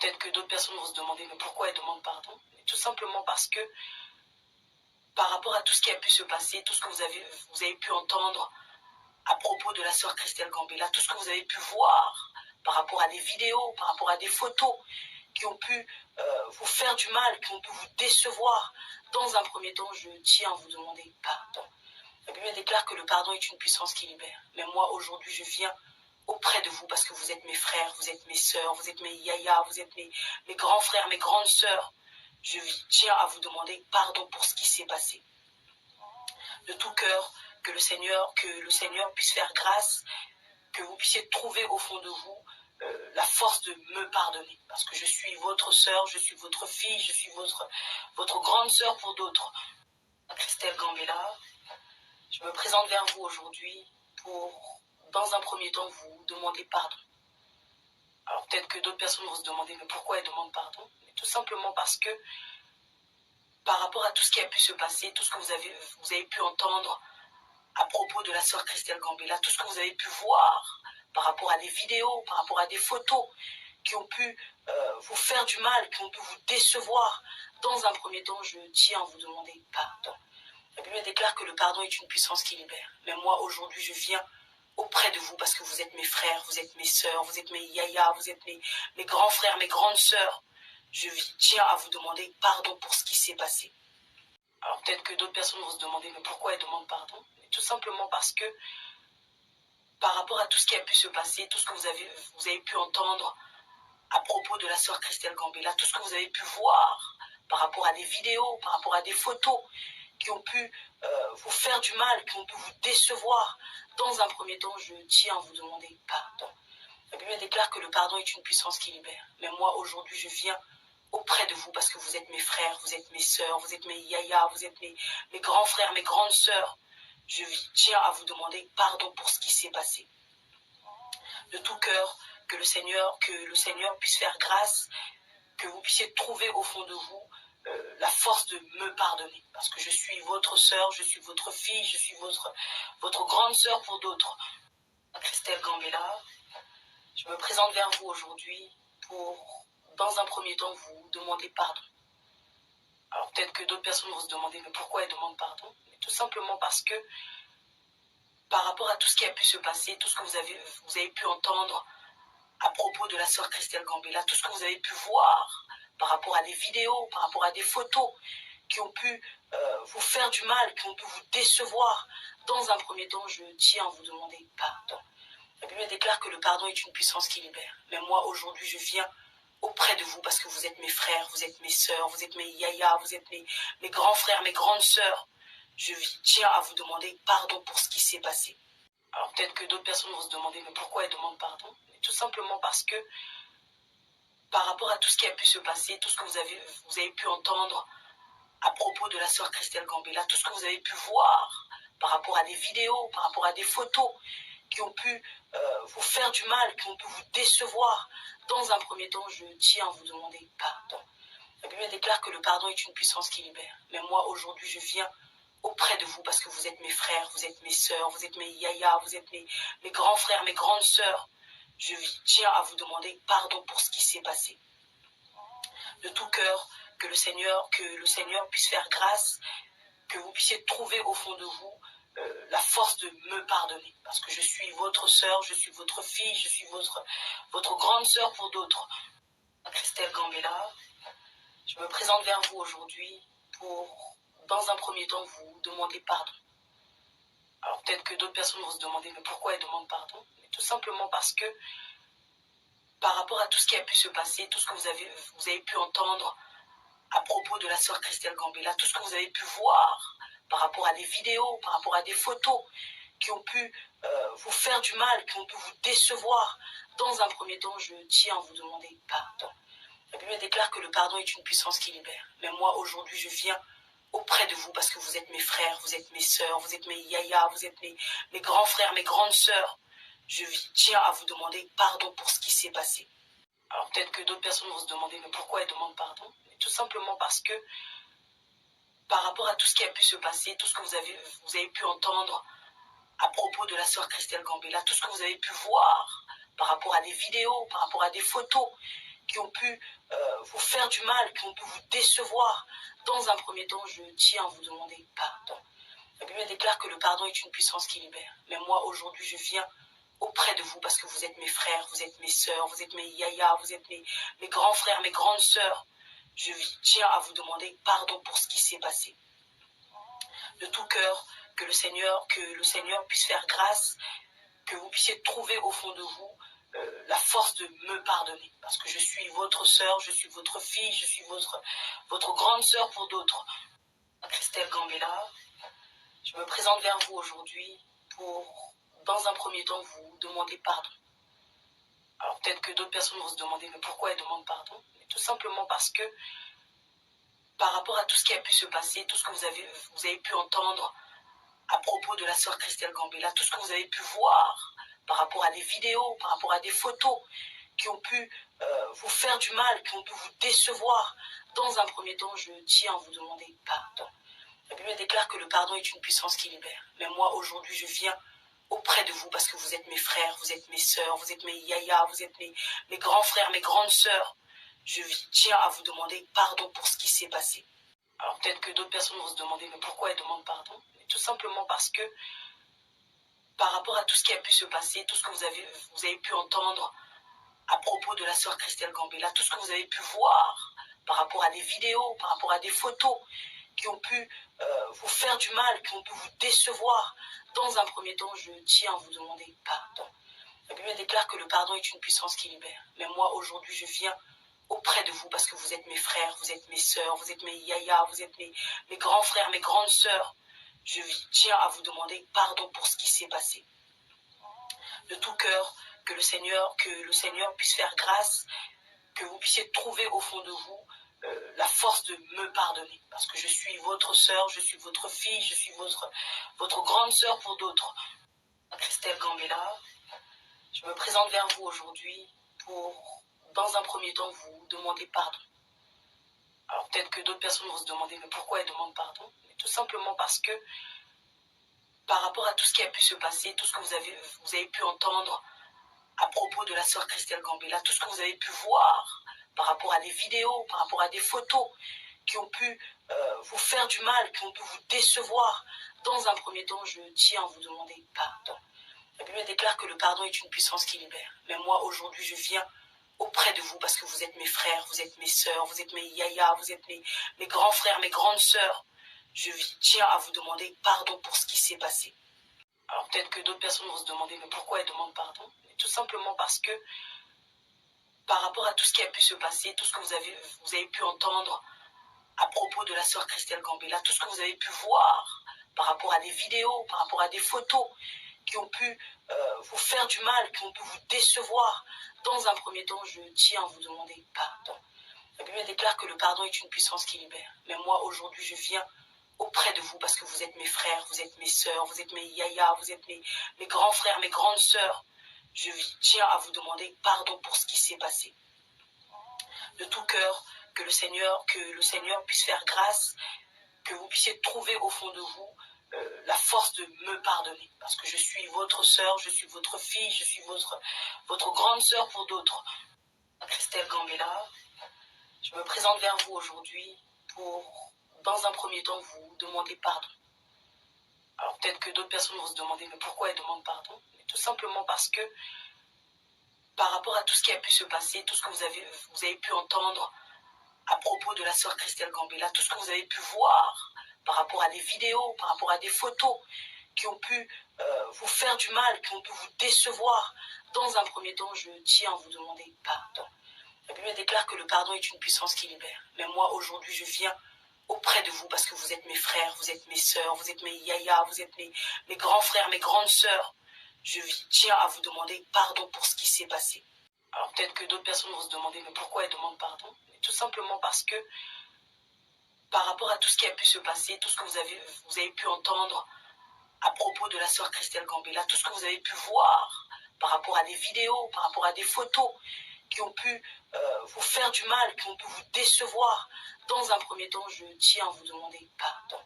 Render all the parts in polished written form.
peut-être que d'autres personnes vont se demander mais pourquoi elle demande pardon? Mais tout simplement parce que par rapport à tout ce qui a pu se passer, tout ce que vous avez pu entendre à propos de la sœur Christelle Gambetta, tout ce que vous avez pu voir par rapport à des vidéos, par rapport à des photos qui ont pu vous faire du mal, qui ont pu vous décevoir. Dans un premier temps, je tiens à vous demander pardon. La Bible déclare que le pardon est une puissance qui libère. Mais moi, aujourd'hui, je viens auprès de vous parce que vous êtes mes frères, vous êtes mes sœurs, vous êtes mes yaya, vous êtes mes grands frères, mes grandes sœurs. Je tiens à vous demander pardon pour ce qui s'est passé. De tout cœur, que le Seigneur puisse faire grâce, que vous puissiez trouver au fond de vous la force de me pardonner. Parce que je suis votre sœur, je suis votre fille, je suis votre grande sœur pour d'autres. Christelle Gambetta, je me présente vers vous aujourd'hui pour, dans un premier temps, vous demander pardon. Alors peut-être que d'autres personnes vont se demander mais pourquoi elles demandent pardon? Mais tout simplement parce que par rapport à tout ce qui a pu se passer, tout ce que vous avez pu entendre à propos de la sœur Christelle Gambetta, tout ce que vous avez pu voir par rapport à des vidéos, par rapport à des photos qui ont pu vous faire du mal, qui ont pu vous décevoir. Dans un premier temps, je tiens à vous demander pardon. La Bible déclare que le pardon est une puissance qui libère. Mais moi, aujourd'hui, je viens auprès de vous parce que vous êtes mes frères, vous êtes mes sœurs, vous êtes mes yaya, vous êtes mes grands frères, mes grandes sœurs. Je tiens à vous demander pardon pour ce qui s'est passé. Alors peut-être que d'autres personnes vont se demander mais pourquoi elles demandent pardon? Mais tout simplement parce que par rapport à tout ce qui a pu se passer, tout ce que vous avez pu entendre à propos de la sœur Christelle Gambetta, tout ce que vous avez pu voir par rapport à des vidéos, par rapport à des photos qui ont pu vous faire du mal, qui ont pu vous décevoir. Dans un premier temps, je tiens à vous demander pardon. La Bible déclare que le pardon est une puissance qui libère. Mais moi, aujourd'hui, je viens auprès de vous parce que vous êtes mes frères, vous êtes mes sœurs, vous êtes mes yaya, vous êtes mes grands frères, mes grandes sœurs. Je tiens à vous demander pardon pour ce qui s'est passé. De tout cœur, que le Seigneur puisse faire grâce, que vous puissiez trouver au fond de vous la force de me pardonner. Parce que je suis votre sœur, je suis votre fille, je suis votre grande sœur pour d'autres. Christelle Gambetta, je me présente vers vous aujourd'hui pour, dans un premier temps, vous demander pardon. Alors peut-être que d'autres personnes vont se demander mais pourquoi elles demandent pardon? Mais tout simplement parce que par rapport à tout ce qui a pu se passer, tout ce que vous avez pu entendre à propos de la sœur Christelle Gambetta, tout ce que vous avez pu voir par rapport à des vidéos, par rapport à des photos qui ont pu vous faire du mal, qui ont pu vous décevoir. Dans un premier temps, je tiens à vous demander pardon. La Bible déclare que le pardon est une puissance qui libère. Mais moi, aujourd'hui, je viens auprès de vous parce que vous êtes mes frères, vous êtes mes sœurs, vous êtes mes yaya, vous êtes mes grands frères, mes grandes sœurs. Je tiens à vous demander pardon pour ce qui s'est passé. Alors peut-être que d'autres personnes vont se demander mais pourquoi elles demandent pardon? Mais tout simplement parce que par rapport à tout ce qui a pu se passer, tout ce que vous avez pu entendre à propos de la sœur Christelle Gambetta, tout ce que vous avez pu voir par rapport à des vidéos, par rapport à des photos qui ont pu vous faire du mal, qui ont pu vous décevoir. Dans un premier temps, je tiens à vous demander pardon. La Bible déclare que le pardon est une puissance qui libère. Mais moi, aujourd'hui, je viens auprès de vous parce que vous êtes mes frères, vous êtes mes sœurs, vous êtes mes yaya, vous êtes mes grands frères, mes grandes sœurs. Je tiens à vous demander pardon pour ce qui s'est passé. De tout cœur, que le Seigneur puisse faire grâce, que vous puissiez trouver au fond de vous la force de me pardonner. Parce que je suis votre sœur, je suis votre fille, je suis votre grande sœur pour d'autres. Christelle Gambetta, je me présente vers vous aujourd'hui pour, dans un premier temps, vous demander pardon. Alors peut-être que d'autres personnes vont se demander mais pourquoi elles demandent pardon? Mais tout simplement parce que par rapport à tout ce qui a pu se passer, tout ce que vous avez pu entendre à propos de la sœur Christelle Gambetta, tout ce que vous avez pu voir par rapport à des vidéos, par rapport à des photos qui ont pu vous faire du mal, qui ont pu vous décevoir. Dans un premier temps, je tiens à vous demander pardon. La Bible déclare que le pardon est une puissance qui libère. Mais moi, aujourd'hui, je viens auprès de vous parce que vous êtes mes frères, vous êtes mes sœurs, vous êtes mes yaya, vous êtes mes grands frères, mes grandes sœurs. Je tiens à vous demander pardon pour ce qui s'est passé. Alors peut-être que d'autres personnes vont se demander mais pourquoi elles demandent pardon? Mais tout simplement parce que par rapport à tout ce qui a pu se passer, tout ce que vous avez pu entendre à propos de la sœur Christelle Gambetta, tout ce que vous avez pu voir par rapport à des vidéos, par rapport à des photos qui ont pu vous faire du mal, qui ont pu vous décevoir. Dans un premier temps, je tiens à vous demander pardon. La Bible déclare que le pardon est une puissance qui libère. Mais moi, aujourd'hui, je viens auprès de vous parce que vous êtes mes frères, vous êtes mes sœurs, vous êtes mes yaya, vous êtes mes grands frères, mes grandes sœurs. Je tiens à vous demander pardon pour ce qui s'est passé. De tout cœur, que le Seigneur puisse faire grâce, que vous puissiez trouver au fond de vous la force de me pardonner. Parce que je suis votre sœur, je suis votre fille, je suis votre grande sœur pour d'autres. Christelle Gambella, je me présente vers vous aujourd'hui pour, dans un premier temps, vous demander pardon. Alors peut-être que d'autres personnes vont se demander mais pourquoi elles demandent pardon? Mais tout simplement parce que par rapport à tout ce qui a pu se passer, tout ce que vous avez pu entendre à propos de la sœur Christelle Gambella, tout ce que vous avez pu voir par rapport à des vidéos, par rapport à des photos qui ont pu vous faire du mal, qui ont pu vous décevoir. Dans un premier temps, je tiens à vous demander pardon. La Bible déclare que le pardon est une puissance qui libère. Mais moi, aujourd'hui, je viens auprès de vous parce que vous êtes mes frères, vous êtes mes sœurs, vous êtes mes yaya, vous êtes mes grands frères, mes grandes sœurs. Je tiens à vous demander pardon pour ce qui s'est passé. Alors peut-être que d'autres personnes vont se demander mais pourquoi elles demandent pardon? Mais tout simplement parce que par rapport à tout ce qui a pu se passer, tout ce que vous avez pu entendre à propos de la sœur Christelle Gambella, tout ce que vous avez pu voir par rapport à des vidéos, par rapport à des photos qui ont pu vous faire du mal, qui ont pu vous décevoir. Dans un premier temps, je tiens à vous demander pardon. La Bible déclare que le pardon est une puissance qui libère. Mais moi, aujourd'hui, je viens auprès de vous parce que vous êtes mes frères, vous êtes mes sœurs, vous êtes mes yaya, vous êtes mes grands frères, mes grandes sœurs. Je tiens à vous demander pardon pour ce qui s'est passé. De tout cœur, que le Seigneur puisse faire grâce, que vous puissiez trouver au fond de vous la force de me pardonner. Parce que je suis votre sœur, je suis votre fille, je suis votre grande sœur pour d'autres. Christelle Gambella, je me présente vers vous aujourd'hui pour, dans un premier temps, vous demander pardon. Alors peut-être que d'autres personnes vont se demander mais pourquoi elles demandent pardon? Mais tout simplement parce que par rapport à tout ce qui a pu se passer, tout ce que vous avez pu entendre à propos de la sœur Christelle Gambella, tout ce que vous avez pu voir par rapport à des vidéos, par rapport à des photos qui ont pu vous faire du mal, qui ont pu vous décevoir. Dans un premier temps, je tiens à vous demander pardon. La Bible déclare que le pardon est une puissance qui libère. Mais moi, aujourd'hui, je viens auprès de vous parce que vous êtes mes frères, vous êtes mes sœurs, vous êtes mes yaya, vous êtes mes grands frères, mes grandes sœurs. Je tiens à vous demander pardon pour ce qui s'est passé. Alors peut-être que d'autres personnes vont se demander mais pourquoi elles demandent pardon? Mais tout simplement parce que par rapport à tout ce qui a pu se passer, tout ce que vous avez pu entendre à propos de la sœur Christelle Gambella, tout ce que vous avez pu voir par rapport à des vidéos, par rapport à des photos qui ont pu vous faire du mal, qui ont pu vous décevoir. Dans un premier temps, je tiens à vous demander pardon. La Bible déclare que le pardon est une puissance qui libère. Mais moi, aujourd'hui, je viens auprès de vous parce que vous êtes mes frères, vous êtes mes sœurs, vous êtes mes yaya, vous êtes mes grands frères, mes grandes sœurs. Je tiens à vous demander pardon pour ce qui s'est passé. De tout cœur, que le Seigneur puisse faire grâce, que vous puissiez trouver au fond de vous la force de me pardonner. Parce que je suis votre sœur, je suis votre fille, je suis votre grande sœur pour d'autres. Christelle Gambella, je me présente vers vous aujourd'hui pour, dans un premier temps, vous demander pardon. Alors peut-être que d'autres personnes vont se demander mais pourquoi elles demandent pardon? Mais tout simplement parce que par rapport à tout ce qui a pu se passer, tout ce que vous avez pu entendre à propos de la sœur Christelle Gambella, tout ce que vous avez pu voir par rapport à des vidéos, par rapport à des photos qui ont pu vous faire du mal, qui ont pu vous décevoir. Dans un premier temps, je tiens à vous demander pardon. La Bible déclare que le pardon est une puissance qui libère. Mais moi, aujourd'hui, je viens auprès de vous parce que vous êtes mes frères, vous êtes mes sœurs, vous êtes mes yaya, vous êtes mes grands frères, mes grandes sœurs. Je tiens à vous demander pardon pour ce qui s'est passé. Alors peut-être que d'autres personnes vont se demander mais pourquoi elles demandent pardon? Mais tout simplement parce que par rapport à tout ce qui a pu se passer, tout ce que vous avez pu entendre à propos de la sœur Christelle Gambella, tout ce que vous avez pu voir par rapport à des vidéos, par rapport à des photos qui ont pu vous faire du mal, qui ont pu vous décevoir. Dans un premier temps, je tiens à vous demander pardon.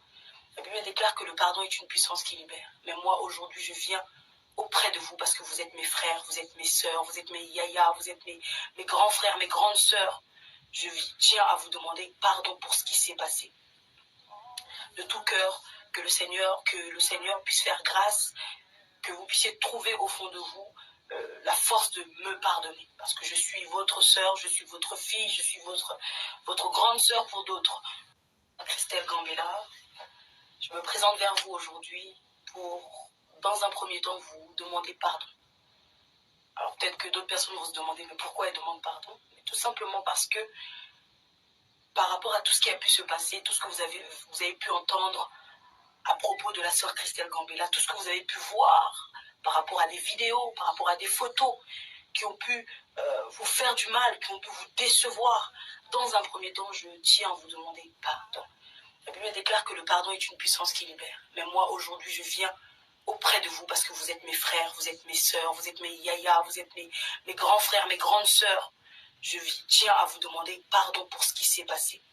La Bible déclare que le pardon est une puissance qui libère. Mais moi, aujourd'hui, je viens auprès de vous parce que vous êtes mes frères, vous êtes mes sœurs, vous êtes mes yaya, vous êtes mes grands frères, mes grandes sœurs. Je tiens à vous demander pardon pour ce qui s'est passé. De tout cœur, que le Seigneur puisse faire grâce, que vous puissiez trouver au fond de vous la force de me pardonner. Parce que je suis votre sœur, je suis votre fille, je suis votre grande sœur pour d'autres. Christelle Gambella, je me présente vers vous aujourd'hui pour, dans un premier temps, vous demander pardon. Alors peut-être que d'autres personnes vont se demander mais pourquoi elles demandent pardon? Mais tout simplement parce que par rapport à tout ce qui a pu se passer, tout ce que vous avez pu entendre à propos de la sœur Christelle Gambella, tout ce que vous avez pu voir par rapport à des vidéos, par rapport à des photos qui ont pu vous faire du mal, qui ont pu vous décevoir, dans un premier temps, je tiens à vous demander pardon. La Bible déclare que le pardon est une puissance qui libère. Mais moi, aujourd'hui, je viens auprès de vous parce que vous êtes mes frères, vous êtes mes sœurs, vous êtes mes yaya, vous êtes mes grands frères, mes grandes sœurs. Je tiens à vous demander pardon pour ce qui s'est passé.